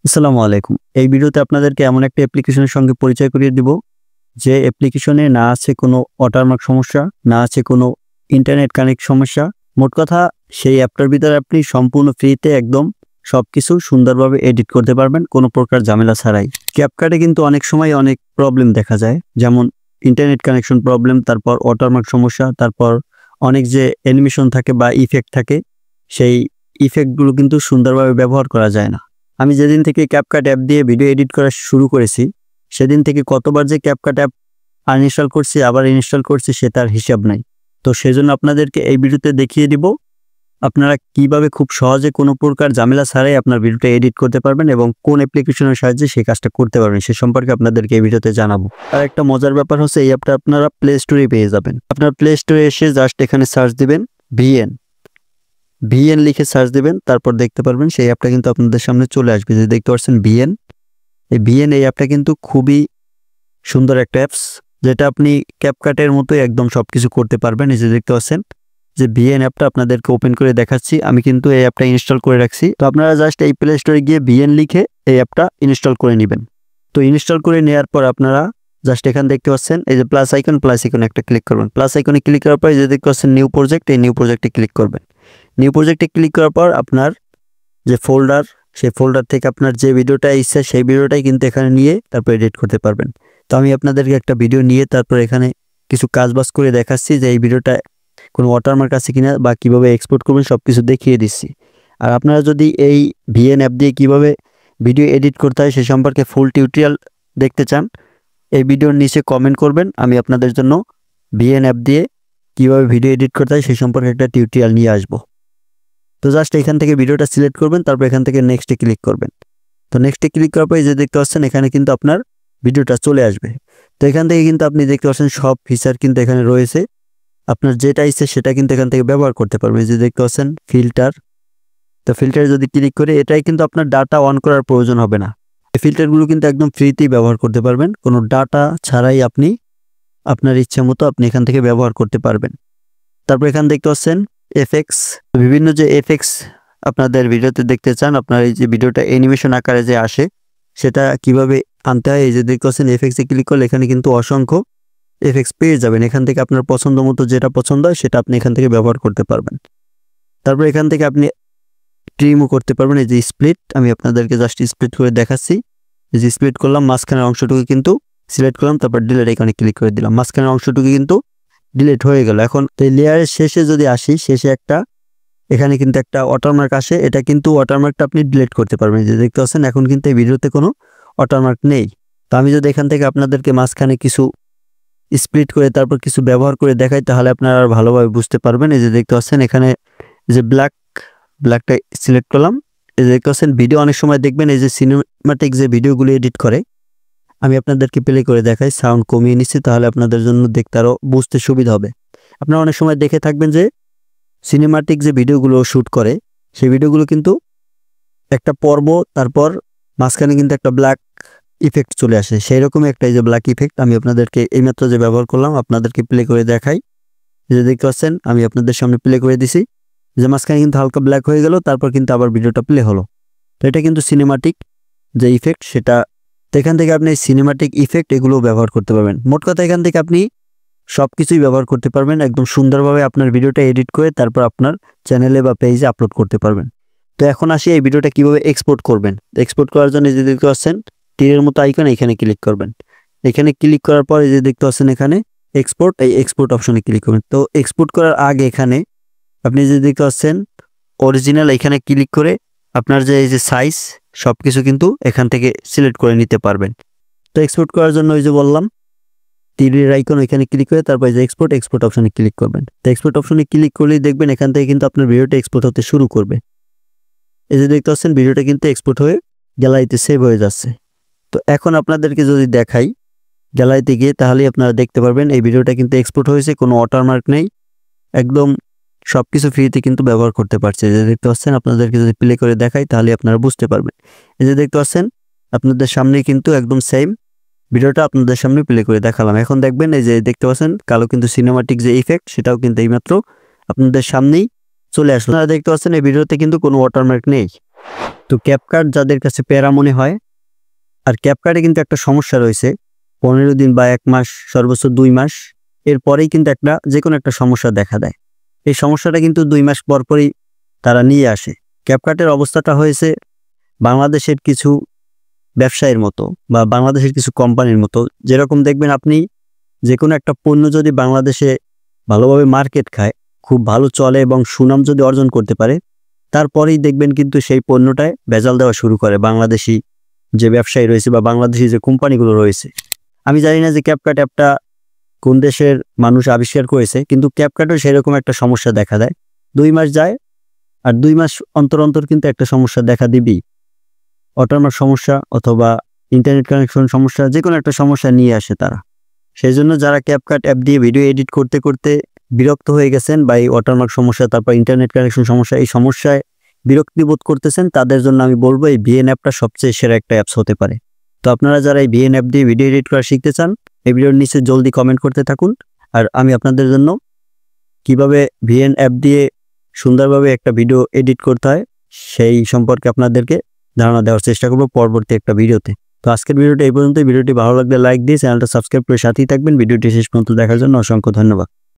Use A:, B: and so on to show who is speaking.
A: আসসালামু আলাইকুম। এই ভিডিওতে আপনাদেরকে এমন একটা অ্যাপ্লিকেশনের সঙ্গে পরিচয় করিয়ে দিব, যে অ্যাপ্লিকেশনে না আছে কোনো ওয়াটারমার্ক সমস্যা, না আছে কোনো ইন্টারনেট কানেক্ট সমস্যা। মোট কথা সেই অ্যাপটার ভিতরে আপনি সম্পূর্ণ ফ্রিতে একদম সবকিছু সুন্দরভাবে এডিট করতে পারবেন কোনো প্রকার ঝামেলা ছাড়াই। ক্যাপকাটে কিন্তু অনেক সময় অনেক প্রবলেম দেখা যায়, যেমন ইন্টারনেট কানেকশন প্রবলেম, তারপর ওয়াটারমার্ক সমস্যা, তারপর অনেক যে অ্যানিমেশন থাকে বা ইফেক্ট থাকে, সেই ইফেক্টগুলো কিন্তু সুন্দরভাবে ব্যবহার করা যায় না। আমি যেদিন থেকে ক্যাপকাট অ্যাপ দিয়ে ভিডিও এডিট করা শুরু করেছি, সেদিন থেকে কতবার যে ক্যাপকাট অ্যাপ আনইনস্টল করছি আবার ইনস্টল করছি সে তার হিসাব নাই। তো সেজন্য আপনাদেরকে এই ভিডিওতে দেখিয়ে দিব আপনারা কিভাবে খুব সহজে কোনো প্রকার ঝামেলা ছাড়াই আপনার ভিডিওটা এডিট করতে পারবেন এবং কোন অ্যাপ্লিকেশনের সাহায্যে সেই কাজটা করতে পারবেন সে সম্পর্কে আপনাদেরকে এই ভিডিওতে জানাবো। আর একটা মজার ব্যাপার হচ্ছে, এই অ্যাপটা আপনারা প্লে স্টোরে পেয়ে যাবেন। আপনার প্লে স্টোরে এসে জাস্ট এখানে সার্চ দিবেন ভিএন লিখে সার্চ দিবেন, তারপর দেখতে পারবেন সেই অ্যাপটা কিন্তু আপনাদের সামনে চলে আসবে। যে দেখতে পাচ্ছেন ভিএন, এই অ্যাপটা কিন্তু খুবই সুন্দর একটা অ্যাপস, যেটা আপনি ক্যাপকাটের মতোই একদম সবকিছু করতে পারবেন। এই যে দেখতে পাচ্ছেন যে ভিএন অ্যাপটা আপনাদেরকে ওপেন করে দেখাচ্ছি। আমি কিন্তু এই অ্যাপটা ইনস্টল করে রাখছি। তো আপনারা জাস্ট এই প্লে স্টোরে গিয়ে ভিএন লিখে এই অ্যাপটা ইনস্টল করে নেবেন। তো ইনস্টল করে নেওয়ার পর আপনারা জাস্ট এখানে দেখতে পাচ্ছেন এই যে প্লাস আইকন একটা ক্লিক করবেন। প্লাস আইকনে ক্লিক করার পর এই যে দেখতে পাচ্ছেন নিউ প্রজেক্ট, এই নিউ প্রজেক্টে ক্লিক করবেন। নিউ প্রজেক্টে ক্লিক করার পর আপনার যে ফোল্ডার, সেই ফোল্ডার থেকে আপনার যে ভিডিওটা ইচ্ছা সেই ভিডিওটাই কিন্তু এখানে নিয়ে তারপর এডিট করতে পারবেন। তো আমি আপনাদেরকে একটা ভিডিও নিয়ে তারপর এখানে কিছু কাজবাজ করে দেখাচ্ছি যে এই ভিডিওটা কোনো ওয়াটারমার্ক আছে কিনা বা কিভাবে এক্সপোর্ট করবেন সব কিছু দেখিয়ে দিচ্ছি। আর আপনারা যদি এই ভিএন অ্যাপ দিয়ে কিভাবে ভিডিও এডিট করতে হয় সে সম্পর্কে ফুল টিউটোরিয়াল দেখতে চান, এই ভিডিওর নিচে কমেন্ট করবেন, আমি আপনাদের জন্য ভিএন অ্যাপ দিয়ে কিভাবে ভিডিও এডিট করতে হয় সেই সম্পর্কে একটা টিউটোরিয়াল নিয়ে আসবো। তো জাস্ট এখান থেকে ভিডিওটা সিলেক্ট করবেন, তারপর এখান থেকে নেক্সটে ক্লিক করবেন। তো নেক্সটে ক্লিক করার পর যে দেখতে পাচ্ছেন এখানে কিন্তু আপনার ভিডিওটা চলে আসবে। তো এখান থেকে কিন্তু আপনি দেখতে পাচ্ছেন সব ফিচার কিন্তু এখানে রয়েছে, আপনার যেটা ইচ্ছে সেটা কিন্তু এখান থেকে ব্যবহার করতে পারবেন। যে দেখতে পাচ্ছেন ফিল্টার, তো ফিল্টারে যদি ক্লিক করে এটাই কিন্তু আপনার ডাটা অন করার প্রয়োজন হবে না। এই ফিল্টারগুলো কিন্তু একদম ফ্রিতেই ব্যবহার করতে পারবেন, কোনো ডাটা ছাড়াই আপনি আপনার ইচ্ছা মতো আপনি এখান থেকে ব্যবহার করতে পারবেন। তারপর এখানে দেখতে পাচ্ছেন এফএক্স, বিভিন্ন যে এফএক্স আপনাদের ভিডিওতে দেখতে চান, আপনার এই যে ভিডিওটা অ্যানিমেশন আকারে যে আসে সেটা কিভাবে আনতে হয়, এই যে দেখতে পাচ্ছেন এফএক্সে ক্লিক করলে এখানে কিন্তু অসংখ্য এফএক্স পেয়ে যাবেন। এখান থেকে আপনার পছন্দ মতো যেটা পছন্দ হয় সেটা আপনি এখান থেকে ব্যবহার করতে পারবেন। তারপর এখান থেকে আপনি ট্রিমও করতে পারবেন। এই যে স্প্লিট, আমি আপনাদেরকে জাস্ট স্প্লিট করে দেখাচ্ছি। এই যে স্প্লিট করলাম, মাঝখানের অংশটুকু কিন্তু সিলেক্ট করলাম, তারপর ডিলিট এখানে ক্লিক করে দিলাম, মাঝখানের অংশটুকু কিন্তু ডিলিট হয়ে গেল। এখন এই লেয়ারের শেষে যদি আসি, শেষে এখানে কিন্তু একটা ওয়াটারমার্ক আসে, এটা কিন্তু ওয়াটারমার্কটা আপনি ডিলিট করতে পারবেন। যে দেখতে পাচ্ছেন এখন কিন্তু এই ভিডিওতে কোনো ওয়াটারমার্ক নেই। তো আমি যদি এখান থেকে আপনাদেরকে মাঝখানে কিছু স্প্লিট করে তারপর কিছু ব্যবহার করে দেখাই তাহলে আপনারা আর ভালোভাবে বুঝতে পারবেন। এই যে দেখতে পাচ্ছেন এখানে যে ব্ল্যাকটা সিলেক্ট করলাম। এই যে দেখতে পাচ্ছেন ভিডিও অনেক সময় দেখবেন এই যে সিনেমাটিক যে ভিডিওগুলো এডিট করে, আমি আপনাদেরকে প্লে করে দেখাই, সাউন্ড কমিয়ে নিচ্ছি তাহলে আপনাদের জন্য দেখতে আরও বুঝতে সুবিধা হবে। আপনারা অনেক সময় দেখে থাকবেন যে সিনেমাটিক যে ভিডিওগুলো শ্যুট করে সেই ভিডিওগুলো কিন্তু একটা পর্ব, তারপর মাঝখানে কিন্তু একটা ব্ল্যাক ইফেক্ট চলে আসে, সেই রকমই একটা এই যে ব্ল্যাক ইফেক্ট আমি আপনাদেরকে এইমাত্র যে ব্যবহার করলাম আপনাদেরকে প্লে করে দেখাই। যে দেখতে পাচ্ছেন আমি আপনাদের সামনে প্লে করে দিছি, যে মাঝখানে কিন্তু হালকা ব্ল্যাক হয়ে গেল, তারপর কিন্তু আবার ভিডিওটা প্লে হলো। তো এটা কিন্তু সিনেমাটিক যে ইফেক্ট সেটা। তো এখান থেকে আপনি সিনেমাটিক ইফেক্ট এগুলো ব্যবহার করতে পারবেন। মোট কথা এখান থেকে আপনি সব কিছুই ব্যবহার করতে পারবেন, একদম সুন্দরভাবে আপনার ভিডিওটা এডিট করে তারপর আপনার চ্যানেলে বা পেজে আপলোড করতে পারবেন। তো এখন আসি এই ভিডিওটা কিভাবে এক্সপোর্ট করবেন। এক্সপোর্ট করার জন্য যে দেখতে পাচ্ছেন তীরের মতো আইকন, এখানে ক্লিক করবেন। এখানে ক্লিক করার পর এই যে দেখতে পাচ্ছেন এখানে এক্সপোর্ট, এই এক্সপোর্ট অপশনে ক্লিক করবেন। তো এক্সপোর্ট করার আগে এখানে আপনি যে দেখতে পাচ্ছেন অরিজিনাল, এখানে ক্লিক করে আপনার যে এই যে সাইজ সব কিছু কিন্তু এখান থেকে সিলেক্ট করে নিতে পারবেন। তো এক্সপোর্ট করার জন্য ওই যে বললাম তীরের আইকন, এখানে ক্লিক করে তারপর যে এক্সপোর্ট অপশনে ক্লিক করবেন। তো এক্সপোর্ট অপশনে ক্লিক করলেই দেখবেন এখান থেকে কিন্তু আপনার ভিডিওটা এক্সপোর্ট হতে শুরু করবে। এই যে দেখতে পাচ্ছেন ভিডিওটা কিন্তু এক্সপোর্ট হয়ে গ্যালারিতে সেভ হয়ে যাচ্ছে। তো এখন আপনাদেরকে যদি দেখাই গ্যালারিতে গিয়ে, তাহলেই আপনারা দেখতে পারবেন এই ভিডিওটা কিন্তু এক্সপোর্ট হয়েছে, কোনো ওয়াটারমার্ক নেই, একদম সব কিছু ফ্রিতে কিন্তু ব্যবহার করতে পারছে। এই যে দেখতে পাচ্ছেন আপনাদেরকে যদি প্লে করে দেখাই তাহলে আপনারা বুঝতে পারবেন। এই যে দেখতে পাচ্ছেন আপনাদের সামনে কিন্তু একদম সেম ভিডিওটা আপনাদের সামনে প্লে করে দেখালাম। এখন দেখবেন এই যে দেখতে পাচ্ছেন কালো কিন্তু সিনেমাটিক যে ইফেক্ট সেটাও কিন্তু এইমাত্র আপনাদের সামনেই চলে আসলো। আপনারা দেখতে পাচ্ছেন এই ভিডিওতে কিন্তু কোনো ওয়াটারমার্ক নেই। তো ক্যাপকাট যাদের কাছে প্যারা মনে হয়, আর ক্যাপকাটে কিন্তু একটা সমস্যা রয়েছে, 15 দিন বা 1 মাস, সর্বোচ্চ 2 মাস এরপরেই কিন্তু যে কোনো একটা সমস্যা দেখা দেয়। এই সমস্যাটা কিন্তু 2 মাস পরপরই তারা নিয়ে আসে। ক্যাপকাটের অবস্থাটা হয়েছে বাংলাদেশের কিছু ব্যবসায়ীর মতো বা বাংলাদেশের কিছু কোম্পানির মতো। যেরকম দেখবেন আপনি যে কোনো একটা পণ্য যদি বাংলাদেশে ভালোভাবে মার্কেট খায়, খুব ভালো চলে এবং সুনাম যদি অর্জন করতে পারে, তারপরেই দেখবেন কিন্তু সেই পণ্যটায় ভেজাল দেওয়া শুরু করে বাংলাদেশি যে ব্যবসায়ী রয়েছে বা বাংলাদেশি যে কোম্পানিগুলো রয়েছে। আমি জানি না যে ক্যাপকাট অ্যাপটা কোন দেশের মানুষ আবিষ্কার করেছে, কিন্তু ক্যাপকাটও সেরকম একটা সমস্যা দেখা দেয়। 2 মাস যায় আর 2 মাস অন্তর অন্তর কিন্তু একটা সমস্যা দেখা দিবেই। ওয়াটারমার্ক সমস্যা অথবা ইন্টারনেট কানেকশন সমস্যা, যে কোনো একটা সমস্যা নিয়ে আসে তারা। সেই জন্য যারা ক্যাপকাট অ্যাপ দিয়ে ভিডিও এডিট করতে করতে বিরক্ত হয়ে গেছেন বা এই ওয়াটারমার্ক সমস্যা, তারপর ইন্টারনেট কানেকশন সমস্যা, এই সমস্যায় বিরক্তি বোধ করতেছেন, তাদের জন্য আমি বলবো এই ভিএন অ্যাপটা সবচেয়ে সেরা একটা অ্যাপস হতে পারে। তো আপনারা যারা এই ভিএন অ্যাপ দিয়ে ভিডিও এডিট করা শিখতে চান, এই ভিডিওর নিচে জলদি কমেন্ট করতে থাকুন, আর আমি আপনাদের জন্য কিভাবে ভিএন অ্যাপ দিয়ে সুন্দরভাবে একটা ভিডিও এডিট করতে হয় সেই সম্পর্কে আপনাদেরকে ধারণা দেওয়ার চেষ্টা করব পরবর্তী একটা ভিডিওতে। তো আজকের ভিডিওটা এই পর্যন্ত। ভিডিওটি ভালো লাগলে লাইক দিয়ে চ্যানেলটা সাবস্ক্রাইব করে সাথেই থাকবেন। ভিডিওটি শেষ পর্যন্ত দেখার জন্য অসংখ্য ধন্যবাদ।